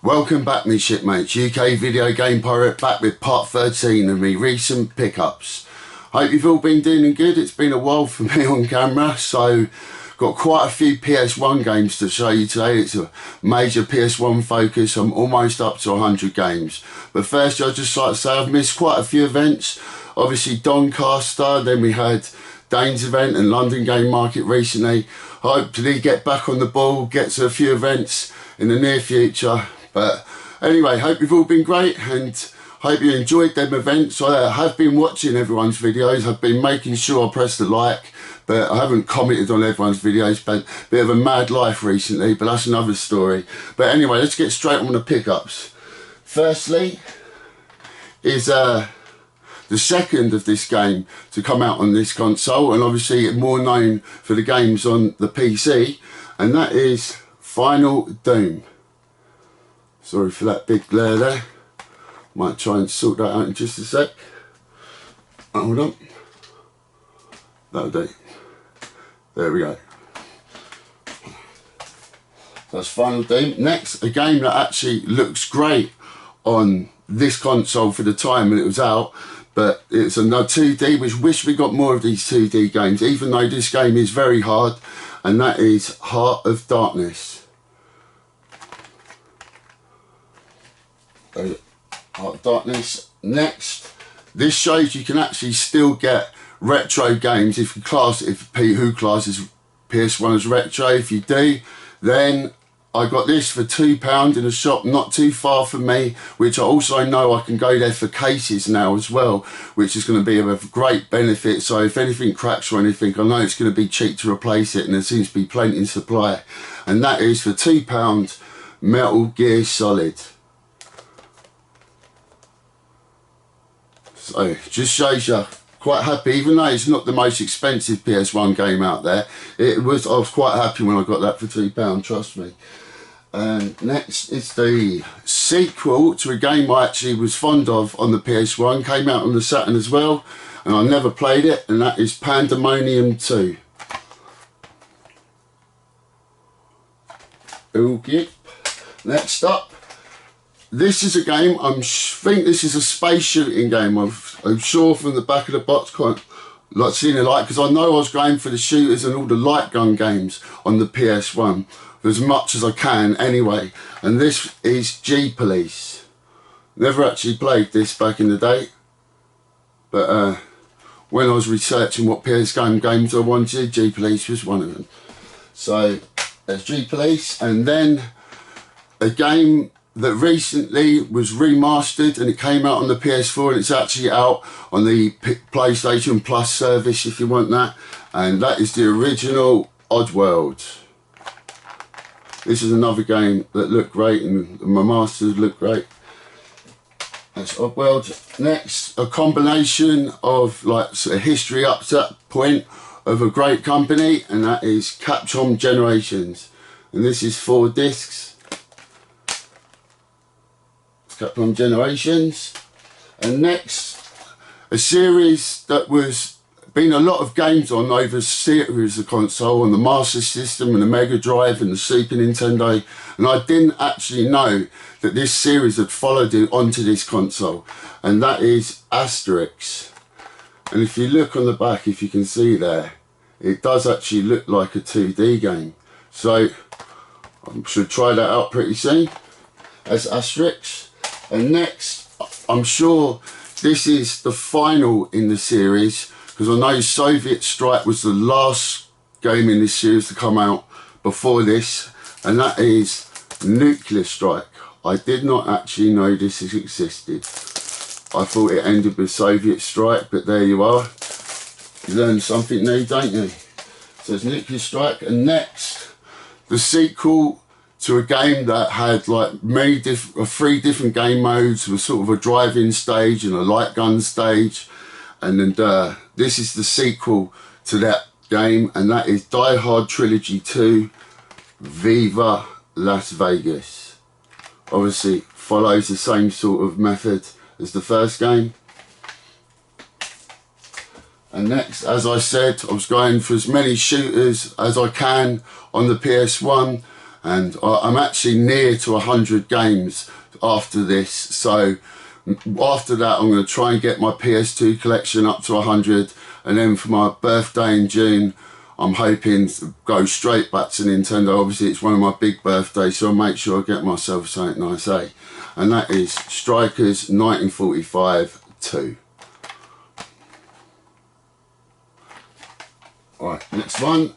Welcome back me shipmates, UK Video Game Pirate back with part 13 of me recent pickups. Hope you've all been doing good. It's been a while for me on camera, so got quite a few PS1 games to show you today. It's a major PS1 focus. I'm almost up to 100 games. But first I'd just like to say I've missed quite a few events. Obviously Doncaster, then we had Dane's event and London Game Market recently. Hopefully get back on the ball, get to a few events in the near future. But anyway, hope you've all been great and hope you enjoyed them events. I have been watching everyone's videos. I've been making sure I press the like, but I haven't commented on everyone's videos. But a bit of a mad life recently, but that's another story. But anyway, let's get straight on the pickups. Firstly is the second of this game to come out on this console, and obviously more known for the games on the PC, and that is Final Doom. Sorry for that big glare there. Might try and sort that out in just a sec. Hold on. That'll do. There we go. That's Final Doom. Next, a game that actually looks great on this console for the time when it was out, but it's another 2D, which wish we got more of these 2D games, even though this game is very hard, and that is Heart of Darkness. Heart of Darkness. Next, this shows you can actually still get retro games if you class it, who classes PS1 as retro. If you do, then I got this for £2 in a shop not too far from me, which I also know I can go there for cases now as well, which is going to be of a great benefit. So if anything cracks or anything, I know it's going to be cheap to replace it, and there seems to be plenty in supply. And that is for £2 Metal Gear Solid. So just shows you quite happy, even though it's not the most expensive PS1 game out there. I was quite happy when I got that for £2, trust me. And next is the sequel to a game I actually was fond of on the PS1. Came out on the Saturn as well, and I never played it, and that is Pandemonium 2. Okay. Next up, this is a game, I think this is a space shooting game. I'm sure from the back of the box, quite like seeing the light, because I know I was going for the shooters and all the light gun games on the PS1 as much as I can anyway. And this is G-Police. Never actually played this back in the day, but when I was researching what PS1 games I wanted, G-Police was one of them. So there's G-Police, and then a game that recently was remastered and it came out on the PS4, and it's actually out on the PlayStation Plus service if you want that, and that is the original Oddworld. This is another game that looked great, and my masters look great. That's Oddworld. Next, a combination of like a history up to that point of a great company, and that is Capcom Generations, and this is 4 discs. Capcom Generations. And next, a series that was been a lot of games on over a series of console on the Master System and the Mega Drive and the Super Nintendo, and I didn't actually know that this series had followed it onto this console, and that is Asterix. And if you look on the back, if you can see there, it does actually look like a 2D game, so I should try that out pretty soon. That's Asterix. And next, I'm sure this is the final in the series, because I know Soviet Strike was the last game in this series to come out before this, and that is Nuclear Strike. I did not actually know this existed. I thought it ended with Soviet Strike, but there you are. You learn something new, don't you? So it's Nuclear Strike. And next, the sequel to a game that had like three different game modes, with sort of a drive-in stage and a light gun stage, and then this is the sequel to that game, and that is Die Hard Trilogy 2 Viva Las Vegas. Obviously follows the same sort of method as the first game. And next, as I said, I was going for as many shooters as I can on the PS1, and I'm actually near to 100 games after this. So after that, I'm going to try and get my PS2 collection up to 100, and then for my birthday in June, I'm hoping to go straight back to Nintendo. Obviously, it's one of my big birthdays, so I'll make sure I get myself something nice, eh? And that is Strikers 1945 2. Alright, next one.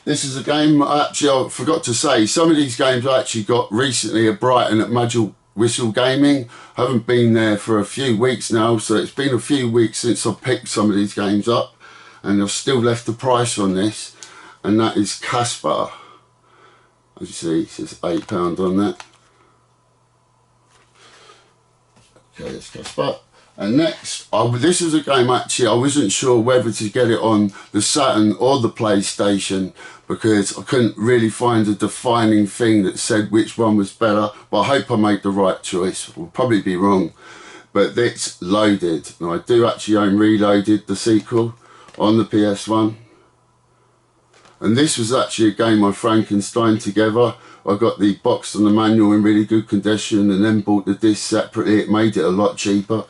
This is a game, actually I forgot to say, some of these games I actually got recently at Brighton at Magic Whistle Gaming. I haven't been there for a few weeks now, so it's been a few weeks since I picked some of these games up, and I've still left the price on this, and that is Casper. As you see, it says £8 on that. Okay, that's Casper. And next, this is a game actually I wasn't sure whether to get it on the Saturn or the PlayStation, because I couldn't really find a defining thing that said which one was better, but I hope I made the right choice. I'll probably be wrong, but it's Loaded. Now I do actually own Reloaded, the sequel, on the PS1. And this was actually a game I Frankenstein together. I got the box and the manual in really good condition and then bought the disc separately. It made it a lot cheaper.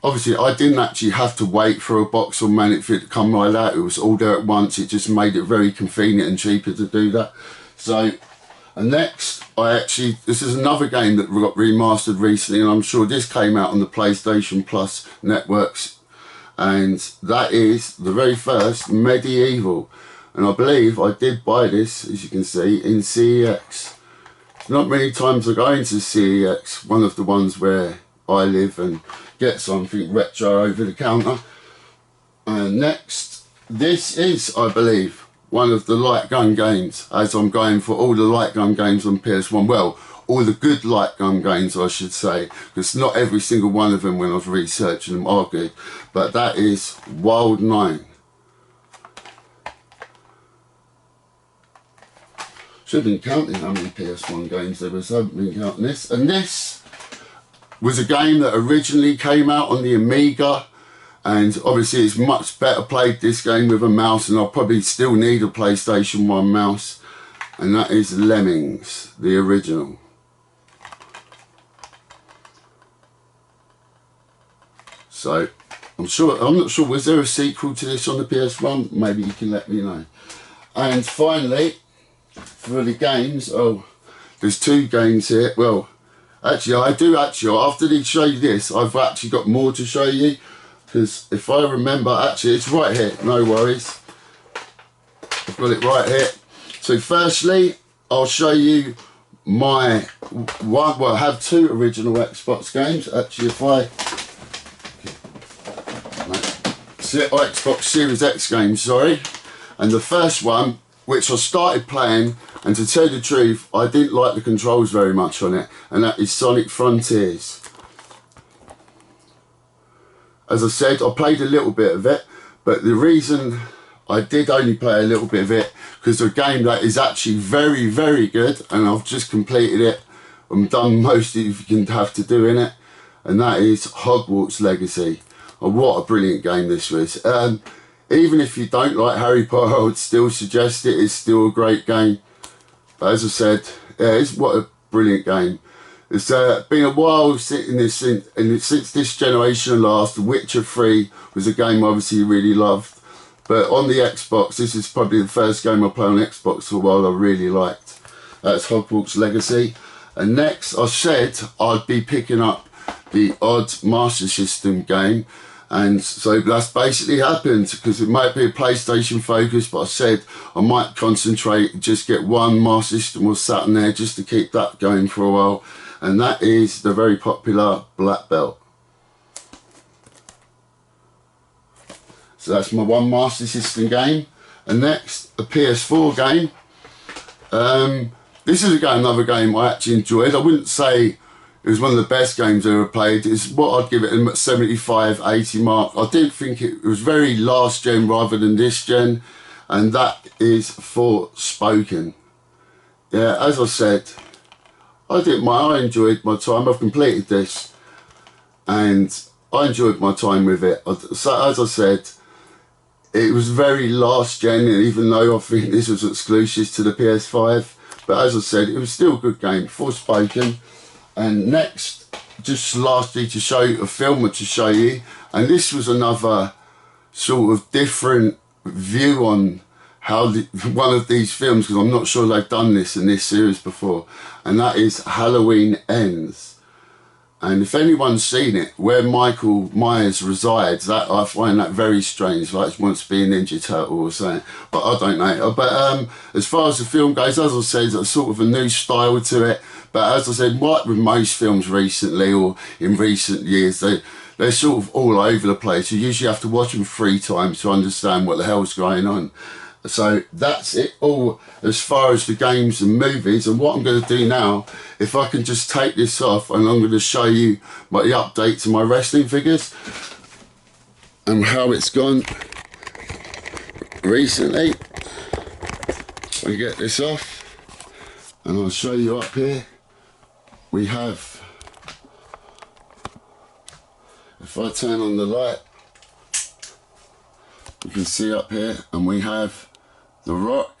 Obviously, I didn't actually have to wait for a box or manual for it to come like that. It was all there at once. It just made it very convenient and cheaper to do that. So, and next, this is another game that got remastered recently, and I'm sure this came out on the PlayStation Plus networks. And that is the very first Medieval. And I believe I did buy this, as you can see, in CEX. Not many times I go into CEX, one of the ones where I live, and get something retro over the counter. And next, this is, I believe, one of the light gun games, as I'm going for all the light gun games on PS1. Well, all the good light gun games, I should say, because not every single one of them, when I was researching them, are good. But that is Wild 9. Should have been counting how many PS1 games there was. I haven't been counting this. And this was a game that originally came out on the Amiga, and obviously it's much better played, this game, with a mouse, and I'll probably still need a PlayStation 1 mouse, and that is Lemmings, the original. So I'm not sure, was there a sequel to this on the PS1? Maybe you can let me know. And finally, for the games, there's two games here. Well, actually, after they show you this, I've actually got more to show you, because if I remember, actually, it's right here, no worries. I've got it right here. So firstly, I'll show you my one, well, I have two original Xbox games. Actually, if I, Xbox Series X games, sorry. And the first one, which I started playing, and to tell you the truth, I didn't like the controls very much on it, and that is Sonic Frontiers. As I said, I played a little bit of it, but the reason I did only play a little bit of it, because it's a game that is actually very, very good, and I've just completed it. I'm done most of you can have to do in it, and that is Hogwarts Legacy. Oh, what a brilliant game this was. Even if you don't like Harry Potter, I would still suggest it. It's still a great game. But as I said, what a brilliant game. It's been a while since this generation last. The Witcher 3 was a game obviously you really loved. But on the Xbox, this is probably the first game I played on Xbox for a while I really liked. That's Hogwarts Legacy. And next, I said I'd be picking up the odd Master System game. And so that's basically happened, because it might be a PlayStation focus, but I said I might concentrate, just get one Master System or Saturn there just to keep that going for a while. And that is the very popular Black Belt. So that's my one Master System game. And next, a PS4 game. This is another game I actually enjoyed. I wouldn't say it was one of the best games I ever played. It's what I'd give it a 75, 80 mark. I did think it was very last gen rather than this gen, and that is Forspoken. Yeah, as I said, I enjoyed my time. I've completed this, and I enjoyed my time with it. So as I said, it was very last gen, even though I think this was exclusive to the PS5. But as I said, it was still a good game, Forspoken. And next, just lastly to show you a film to show you, and this was another sort of different view on how one of these films, because I'm not sure they've done this in this series before, and that is Halloween Ends. And if anyone's seen it, where Michael Myers resides, that I find that very strange, like he wants to be a Ninja Turtle or something. But I don't know. But as far as the film goes, as I said, it's sort of a new style to it. But as I said, like with most films recently or in recent years, they're sort of all over the place. You usually have to watch them 3 times to understand what the hell's going on. So that's it all as far as the games and movies. And what I'm going to do now, if I can just take this off, and I'm going to show you the update to my wrestling figures and how it's gone recently. I get this off and I'll show you up here. We have, if I turn on the light, you can see up here, and we have The Rock,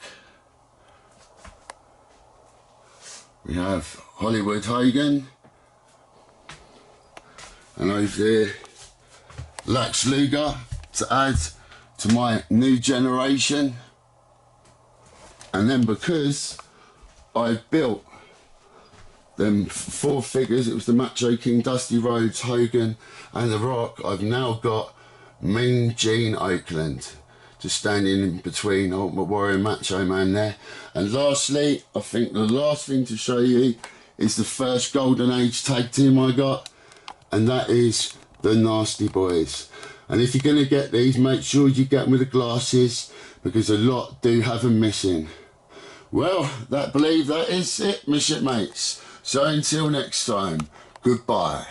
we have Hollywood Hogan, and over there Lex Luger to add to my new generation. And then because I've built them 4 figures, it was the Macho King, Dusty Rhodes, Hogan and The Rock, I've now got Mean Gene Oakland just standing in between Ultimate Warrior and Macho Man there. And lastly, I think the last thing to show you is the first Golden Age tag team I got, and that is the Nasty Boys. And if you're going to get these, make sure you get them with the glasses, because a lot do have them missing. Well, that is it, my shipmates. So until next time, goodbye.